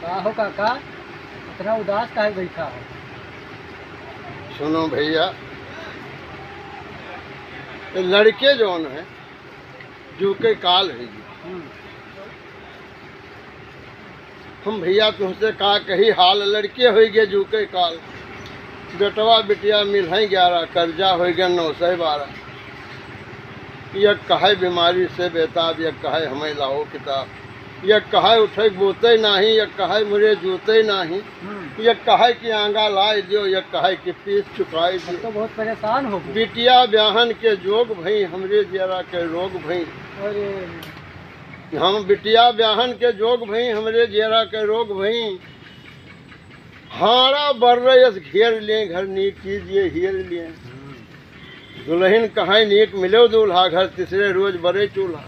का हो काका, इतना उदास काहे बैठा हो? सुनो भैया, ये लड़के जौन है जो के काल है जी। हम भैया तुमसे का कही हाल, लड़के हो गए जो के काल। बेटवा बिटिया मिल है 11, कर्जा हो गया 912। यह कहे बीमारी से बेताब, यह कहे हमें लाओ किताब, यह कहे उठे बोते नहीं, यह कहे मुझे जूते नहीं, यह कहे कि आंगा लाए दियो, यह कहे कि फीस चुकाए दियो। तो बहुत परेशान हो गए। बिटिया ब्याहन के जोग भई, हमरे जरा के रोग भई। अरे हम बिटिया ब्याहन के जोग भई, हमरे जरा के रोग भई। हारा बर्रयस घेर लिए, घर नीक कीजिए हीर लिए। दुल्हन कहाँ नीक मिलो दूल्हा, घर तीसरे रोज बड़े चूल्हा।